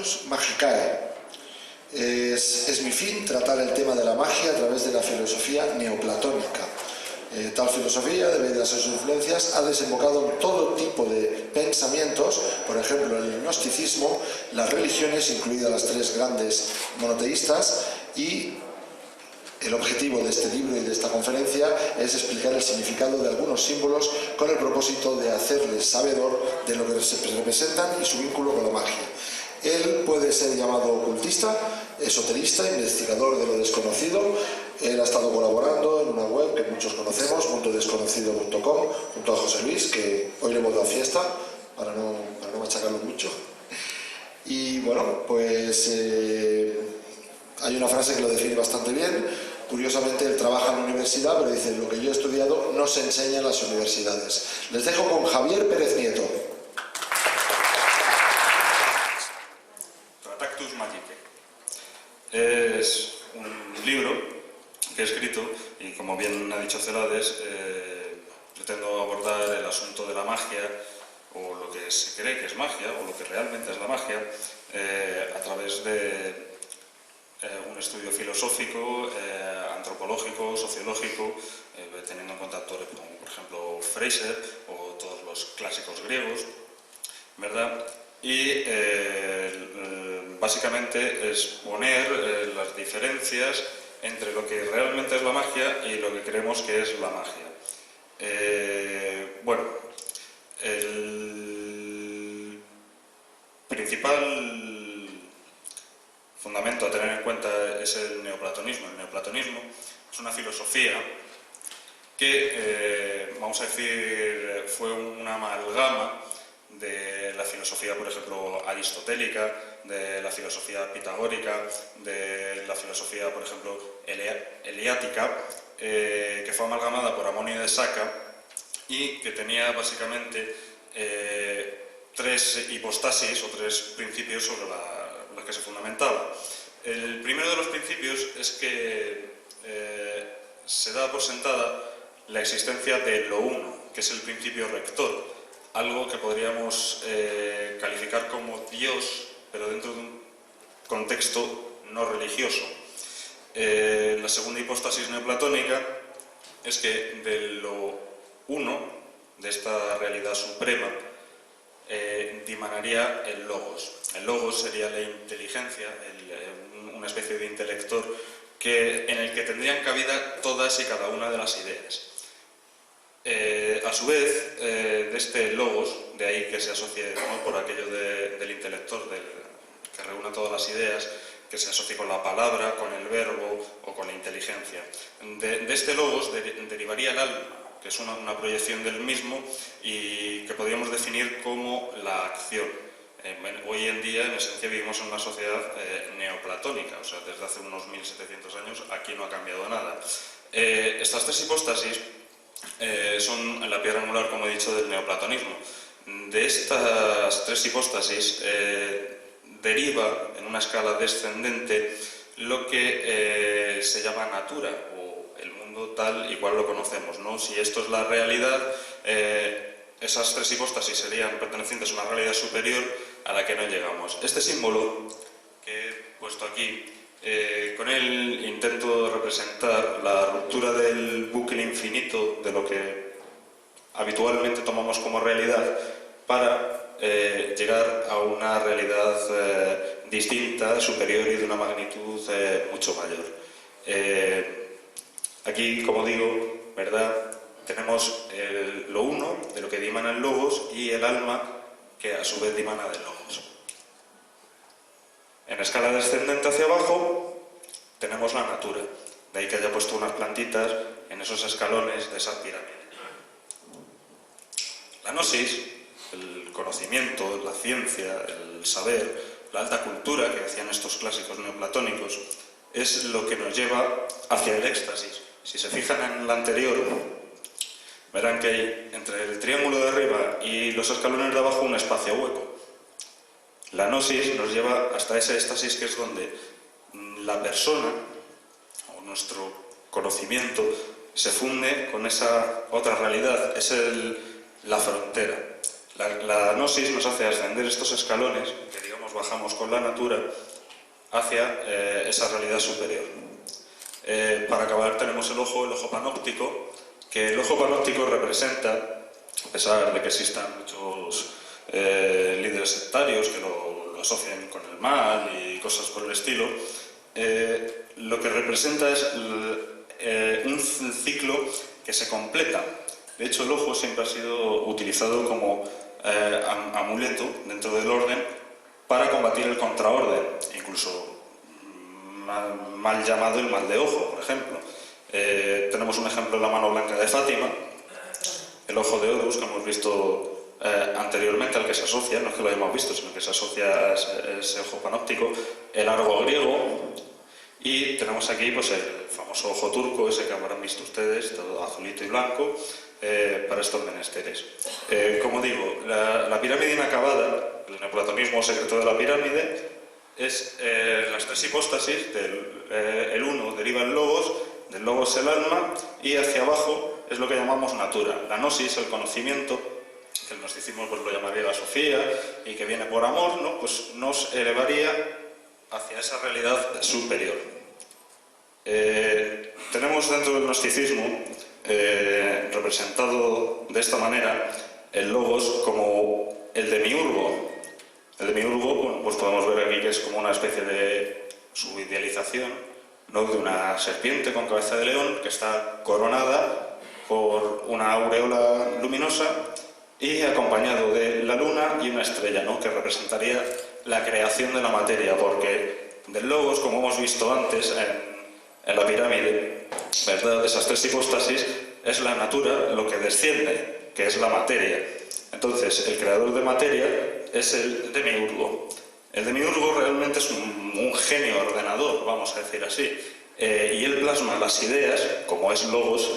Tractatus Magicae. Es mi fin tratar el tema de la magia a través de la filosofía neoplatónica. Tal filosofía, debido a sus influencias, ha desembocado en todo tipo de pensamientos, por ejemplo el gnosticismo, las religiones, incluidas las tres grandes monoteístas, y el objetivo de este libro y de esta conferencia es explicar el significado de algunos símbolos con el propósito de hacerles sabedor de lo que representan y su vínculo con la magia. Él puede ser llamado ocultista, esoterista, investigador de lo desconocido. Él ha estado colaborando en una web que muchos conocemos, mundodesconocido.com, junto a José Luis, que hoy le hemos dado fiesta, para no machacarlo mucho. Y bueno, pues hay una frase que lo define bastante bien. Curiosamente, él trabaja en la universidad, pero dice: lo que yo he estudiado no se enseña en las universidades. Les dejo con Javier Pérez Nieto. Tractatus Magicae. Es un libro que he escrito y, como bien ha dicho Celades, pretendo abordar el asunto de la magia, o lo que se cree que es magia, o lo que realmente es la magia, a través de un estudio filosófico, antropológico, sociológico, teniendo en cuenta autores como, por ejemplo, Fraser o todos los clásicos griegos, ¿verdad? Y básicamente exponer las diferencias entre lo que realmente es la magia y lo que creemos que es la magia. Bueno, el principal fundamento a tener en cuenta es el neoplatonismo. El neoplatonismo es una filosofía que, vamos a decir, fue una amalgama de la filosofía, por ejemplo, aristotélica, de la filosofía pitagórica, de la filosofía, por ejemplo, eleática, que fue amalgamada por Amonio de Saca y que tenía básicamente tres hipostasis o tres principios sobre los que se fundamentaba. El primero de los principios es que se da por sentada la existencia de lo uno, que es el principio rector, algo que podríamos calificar como Dios, pero dentro de un contexto no religioso. La segunda hipóstasis neoplatónica es que de lo uno, de esta realidad suprema, dimanaría el logos. El logos sería la inteligencia, una especie de intelector en el que tendrían cabida todas y cada una de las ideas. A su vez, de este logos, de ahí que se asocie, ¿no?, por aquello del intelector, que reúna todas las ideas, que se asocie con la palabra, con el verbo o con la inteligencia. De este logos derivaría el alma, que es una proyección del mismo y que podríamos definir como la acción. Hoy en día, en esencia, vivimos en una sociedad neoplatónica, o sea, desde hace unos 1700 años aquí no ha cambiado nada. Estas tres hipóstasis son la piedra angular, como he dicho, del neoplatonismo. De estas tres hipóstasis deriva, en una escala descendente, lo que se llama natura, o el mundo tal y cual lo conocemos, ¿no? Si esto es la realidad, esas tres hipóstasis serían pertenecientes a una realidad superior a la que no llegamos. Este símbolo que he puesto aquí, con él intento representar la ruptura del bucle infinito de lo que habitualmente tomamos como realidad para llegar a una realidad distinta, superior y de una magnitud mucho mayor. Aquí, como digo, ¿verdad?, tenemos lo uno, de lo que dimana el logos, y el alma, que a su vez dimana del logos. En escala descendente hacia abajo tenemos la natura, de ahí que haya puesto unas plantitas en esos escalones de esa pirámide. La gnosis, el conocimiento, la ciencia, el saber, la alta cultura que decían estos clásicos neoplatónicos, es lo que nos lleva hacia el éxtasis. Si se fijan en la anterior, verán que hay entre el triángulo de arriba y los escalones de abajo un espacio hueco. La gnosis nos lleva hasta ese éxtasis, que es donde la persona o nuestro conocimiento se funde con esa otra realidad, es la frontera. La gnosis nos hace ascender estos escalones, que digamos bajamos con la natura hacia esa realidad superior. Para acabar tenemos el ojo panóptico, que el ojo panóptico representa, a pesar de que existan muchos líderes sectarios que lo asocian con el mal y cosas por el estilo, lo que representa es un ciclo que se completa. De hecho, el ojo siempre ha sido utilizado como amuleto dentro del orden para combatir el contraorden, incluso mal llamado el mal de ojo, por ejemplo. Tenemos un ejemplo en la mano blanca de Fátima, el ojo de Horus, que hemos visto anteriormente, al que se asocia, no es que lo hayamos visto, sino que se asocia a ese ojo panóptico, el argo griego, y tenemos aquí pues, el famoso ojo turco, ese que habrán visto ustedes, todo azulito y blanco, para estos menesteres. Como digo, la pirámide inacabada, el neoplatonismo secreto de la pirámide, es las tres hipóstasis. El uno deriva el logos, del logos el alma, y hacia abajo es lo que llamamos natura. La gnosis, el conocimiento, que el gnosticismo pues, lo llamaría la sofía, y que viene por amor, ¿no? Pues nos elevaría hacia esa realidad superior. Tenemos dentro del gnosticismo representado de esta manera el logos como el demiurgo. El demiurgo, bueno, pues podemos ver aquí que es como una especie de subidealización, ¿no?, de una serpiente con cabeza de león que está coronada por una aureola luminosa y acompañado de la luna y una estrella, ¿no?, que representaría la creación de la materia, porque del logos, como hemos visto antes en la pirámide, ¿verdad?, de esas tres hipóstasis, es la natura lo que desciende, que es la materia. Entonces, el creador de materia es el demiurgo. El demiurgo realmente es un genio ordenador, vamos a decir así, y él plasma las ideas, como es logos,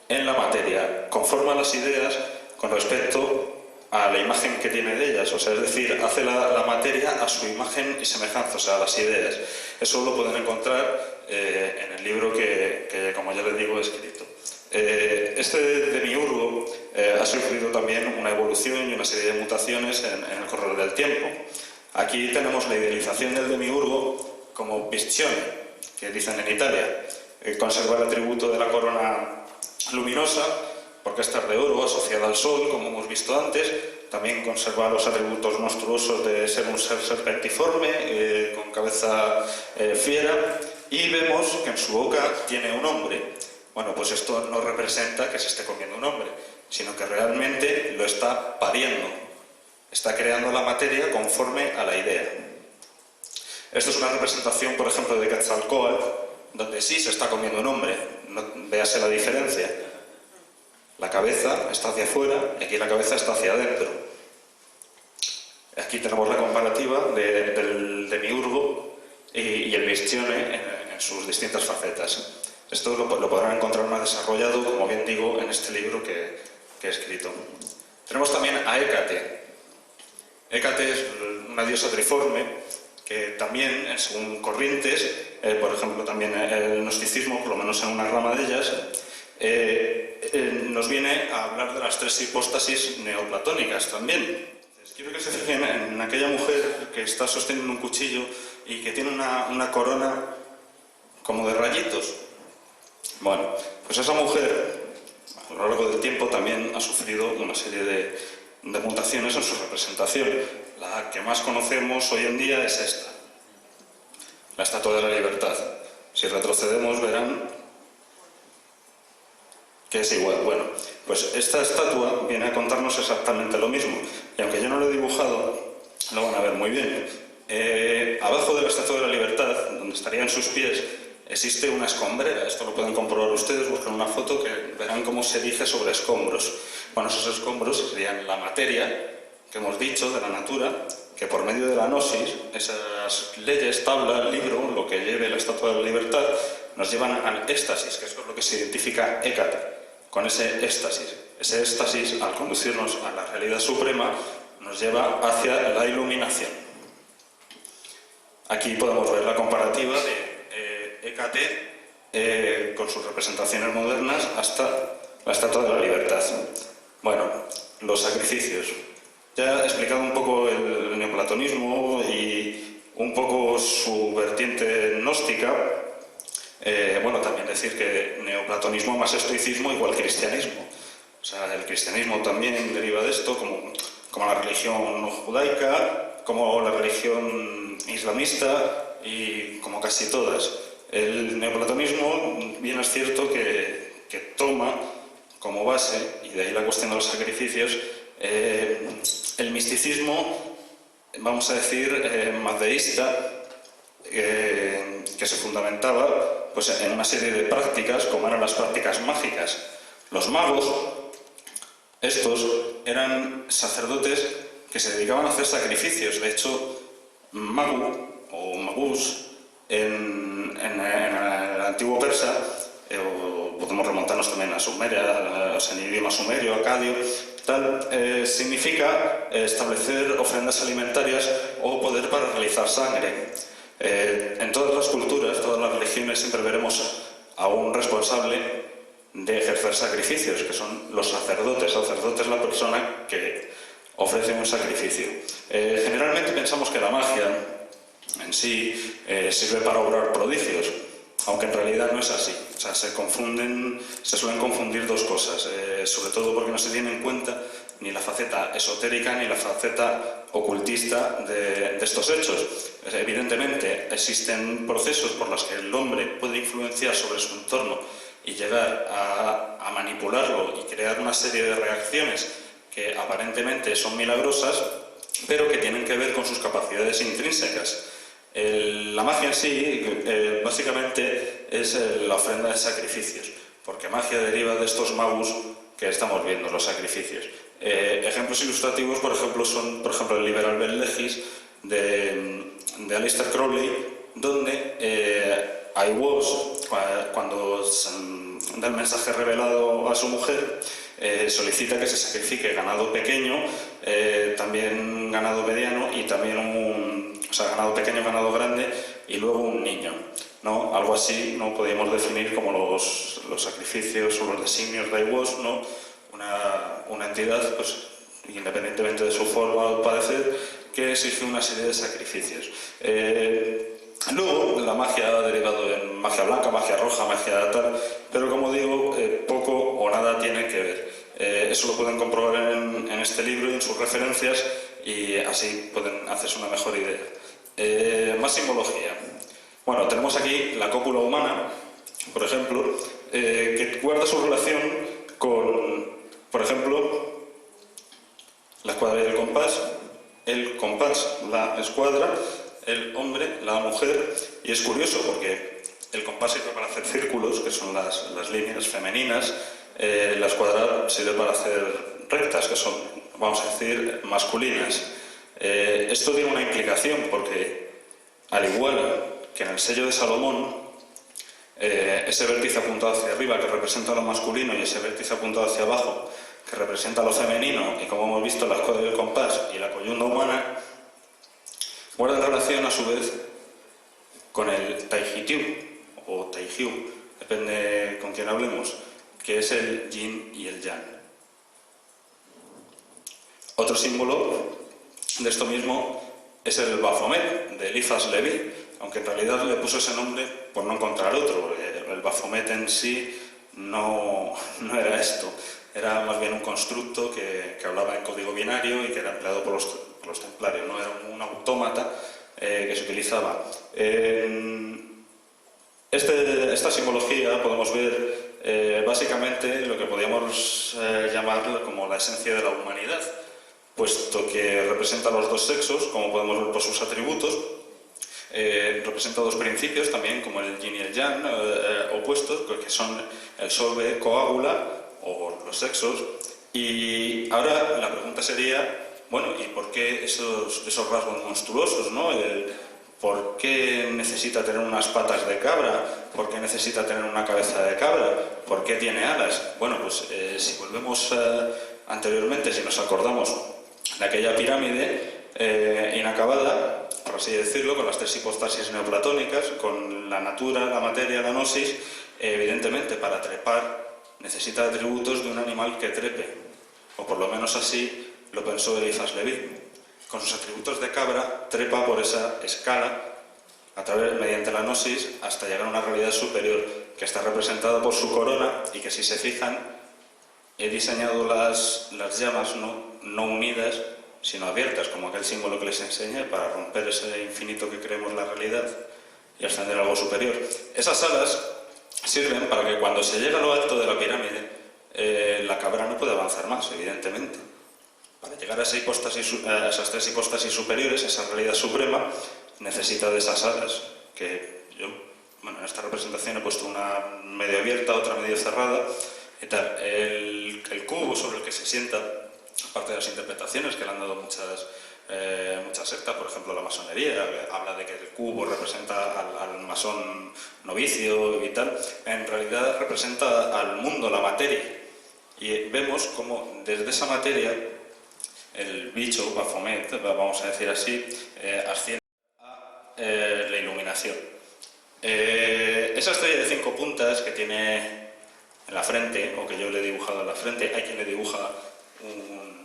en la materia, conforma las ideas con respecto a la imagen que tiene de ellas, o sea, es decir, hace la materia a su imagen y semejanza, o sea, a las ideas. Eso lo pueden encontrar en el libro que, como ya les digo, he escrito. Este demiurgo ha sufrido también una evolución y una serie de mutaciones en el correr del tiempo. Aquí tenemos la idealización del demiurgo como Visione, que dicen en Italia. Conserva el atributo de la corona luminosa, porque esta es de oro, asociada al sol, como hemos visto antes. También conserva los atributos monstruosos de ser un ser serpentiforme, con cabeza fiera, y vemos que en su boca tiene un hombre. Bueno, pues esto no representa que se esté comiendo un hombre, sino que realmente lo está pariendo. Está creando la materia conforme a la idea. Esto es una representación, por ejemplo, de Quetzalcóatl, donde sí se está comiendo un hombre. Véase la diferencia. La cabeza está hacia afuera y aquí la cabeza está hacia adentro. Aquí tenemos la comparativa del demiurgo y el Visione en sus distintas facetas. Esto lo podrán encontrar más desarrollado, como bien digo, en este libro que he escrito. Tenemos también a Hécate. Hécate es una diosa triforme que también, según corrientes, por ejemplo, también el gnosticismo, por lo menos en una rama de ellas, nos viene a hablar de las tres hipóstasis neoplatónicas también. Entonces, quiero que se fijen en aquella mujer que está sosteniendo un cuchillo y que tiene una corona como de rayitos. Bueno, pues esa mujer a lo largo del tiempo también ha sufrido una serie de mutaciones en su representación. La que más conocemos hoy en día es esta, la Estatua de la Libertad. Si retrocedemos verán que es igual. Bueno, pues esta estatua viene a contarnos exactamente lo mismo, y aunque yo no lo he dibujado, lo van a ver muy bien. Abajo de la Estatua de la Libertad, donde estarían sus pies, existe una escombrera. Esto lo pueden comprobar ustedes, buscan una foto que verán cómo se erige sobre escombros. Bueno, esos escombros serían la materia que hemos dicho de la natura, que por medio de la gnosis, esas leyes, tabla, libro, lo que lleve la Estatua de la Libertad, nos llevan al éxtasis, que es con lo que se identifica Hécate, con ese éxtasis. Ese éxtasis, al conducirnos a la realidad suprema, nos lleva hacia la iluminación. Aquí podemos ver la comparativa de Hécate con sus representaciones modernas hasta la Estatua de la Libertad. Bueno, los sacrificios. Ya he explicado un poco el neoplatonismo y un poco su vertiente gnóstica. Bueno, también decir que neoplatonismo más estoicismo igual cristianismo. O sea, el cristianismo también deriva de esto, como la religión judaica, como la religión islamista y como casi todas. El neoplatonismo, bien es cierto que toma como base, y de ahí la cuestión de los sacrificios, el misticismo, vamos a decir, mazdeísta, que se fundamentaba pues, en una serie de prácticas, como eran las prácticas mágicas. Los magos, estos, eran sacerdotes que se dedicaban a hacer sacrificios. De hecho, magu o magus en el antiguo persa, o podemos remontarnos también a Sumeria, o sea, en el idioma sumerio, acadio, tal, significa establecer ofrendas alimentarias o poder para realizar sangre. En todas las culturas, todas las religiones, siempre veremos a un responsable de ejercer sacrificios, que son los sacerdotes. Sacerdote es la persona que ofrece un sacrificio. Generalmente pensamos que la magia en sí sirve para obrar prodigios, aunque en realidad no es así. O sea, se suelen confundir dos cosas, sobre todo porque no se tiene en cuenta ni la faceta esotérica ni la faceta ocultista de estos hechos. Evidentemente existen procesos por los que el hombre puede influenciar sobre su entorno y llegar a manipularlo y crear una serie de reacciones que aparentemente son milagrosas, pero que tienen que ver con sus capacidades intrínsecas. La magia en sí, básicamente, es la ofrenda de sacrificios, porque magia deriva de estos magus que estamos viendo, los sacrificios. Ejemplos ilustrativos, por ejemplo, son el Liber Albert Legis de Aleister Crowley, donde Aiwass, cuando da el mensaje revelado a su mujer, solicita que se sacrifique ganado pequeño, también ganado mediano y también ganado pequeño, ganado grande y luego un niño, ¿no? Algo así no podríamos definir como los sacrificios o los designios de Aiwass, ¿no? Una entidad, pues, independientemente de su forma o parecer, que exige una serie de sacrificios. Luego, la magia ha derivado en magia blanca, magia roja, magia tal, pero como digo, poco o nada tiene que ver. Eso lo pueden comprobar en este libro y en sus referencias, y así pueden hacerse una mejor idea. Más simbología. Bueno, tenemos aquí la cópula humana, por ejemplo, que guarda su relación con, por ejemplo, la escuadra y el compás, la escuadra, el hombre, la mujer, y es curioso porque el compás sirve para hacer círculos, que son las líneas femeninas, la escuadra sirve para hacer rectas, que son, vamos a decir, masculinas. Esto tiene una implicación porque, al igual que en el sello de Salomón, ese vértice apuntado hacia arriba que representa lo masculino y ese vértice apuntado hacia abajo que representa lo femenino, y como hemos visto la escuadra y el compás y la coyunda humana, guardan relación a su vez con el Taijitiu o Taijiu, depende con quién hablemos, que es el yin y el yang. Otro símbolo de esto mismo es el Baphomet de Eliphas Levi, aunque en realidad le puso ese nombre por no encontrar otro, porque el Baphomet en sí no era esto, era más bien un constructo que hablaba en código binario y que era empleado por los templarios, no era un autómata que se utilizaba. Esta simbología podemos ver básicamente lo que podríamos llamar como la esencia de la humanidad, puesto que representa los dos sexos, como podemos ver por sus atributos. Representa dos principios también, como el yin y el yang, opuestos, que son el solve coágula, o los sexos. Y ahora la pregunta sería, bueno, ¿y por qué esos rasgos monstruosos, ¿no? ¿Por qué necesita tener unas patas de cabra? ¿Por qué necesita tener una cabeza de cabra? ¿Por qué tiene alas? Bueno, pues si volvemos anteriormente, si nos acordamos de aquella pirámide inacabada, por así decirlo, con las tres hipostasis neoplatónicas, con la natura, la materia, la gnosis, evidentemente para trepar necesita atributos de un animal que trepe, o por lo menos así lo pensó Eliphas Leví. Con sus atributos de cabra, trepa por esa escala mediante la gnosis hasta llegar a una realidad superior, que está representada por su corona y que, si se fijan, he diseñado las llamas no unidas, sino abiertas, como aquel símbolo que les enseñé, para romper ese infinito que creemos la realidad y ascender a algo superior. Esas alas sirven para que cuando se llega a lo alto de la pirámide, la cabra no puede avanzar más, evidentemente. Para llegar a esas tres hipóstasis superiores, esa realidad suprema, necesita de esas alas, que yo, en esta representación he puesto una medio abierta, otra medio cerrada, y tal. El cubo sobre el que se sienta, aparte de las interpretaciones que le han dado muchas sectas, por ejemplo la masonería, habla de que el cubo representa al masón novicio y tal, en realidad representa al mundo, la materia. Y vemos como desde esa materia el bicho, Baphomet, vamos a decir así, asciende a la iluminación. Esa estrella de 5 puntas que tiene en la frente, o que yo le he dibujado en la frente, hay quien le dibuja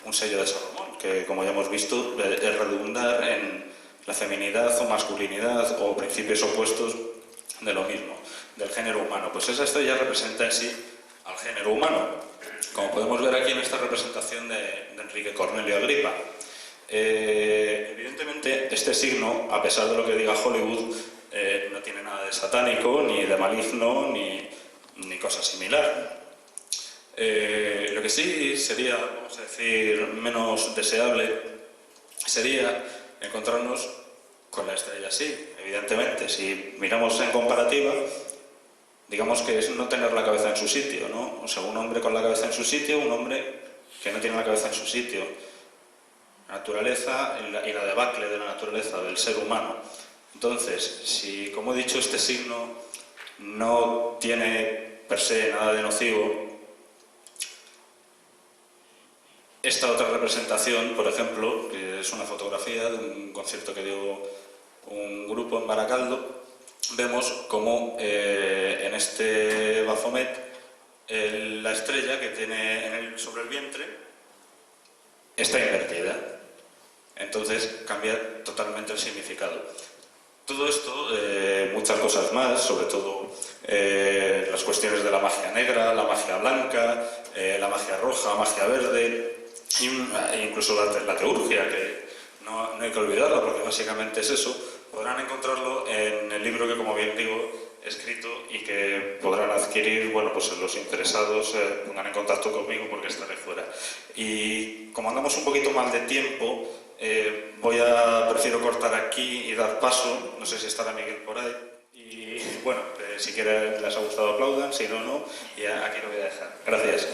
un sello de Salomón, que, como ya hemos visto, es redundar en la feminidad o masculinidad o principios opuestos de lo mismo, del género humano. Pues esa estrella representa en sí al género humano, como podemos ver aquí en esta representación de Enrique Cornelio Agripa. Evidentemente, este signo, a pesar de lo que diga Hollywood, no tiene nada de satánico, ni de maligno, ni cosa similar. Lo que sí sería, vamos a decir, menos deseable sería encontrarnos con la estrella así. Evidentemente, si miramos en comparativa, digamos que es no tener la cabeza en su sitio, ¿no? O sea, un hombre con la cabeza en su sitio, un hombre que no tiene la cabeza en su sitio. La naturaleza y la debacle de la naturaleza, del ser humano. Entonces, si, como he dicho, este signo no tiene per se nada de nocivo, esta otra representación, por ejemplo, que es una fotografía de un concierto que dio un grupo en Baracaldo, vemos como en este Baphomet la estrella que tiene sobre el vientre está invertida. Entonces cambia totalmente el significado. Todo esto, muchas cosas más, sobre todo las cuestiones de la magia negra, la magia blanca, la magia roja, magia verde, e incluso la teurgia, que no hay que olvidarla porque básicamente es eso. Podrán encontrarlo en el libro que, como bien digo, he escrito y que podrán adquirir, bueno, pues los interesados pongan en contacto conmigo porque estaré fuera. Y como andamos un poquito mal de tiempo, prefiero cortar aquí y dar paso. No sé si estará Miguel por ahí. Y bueno, si quieren, les ha gustado, aplaudan, si no, no. Y aquí lo voy a dejar. Gracias.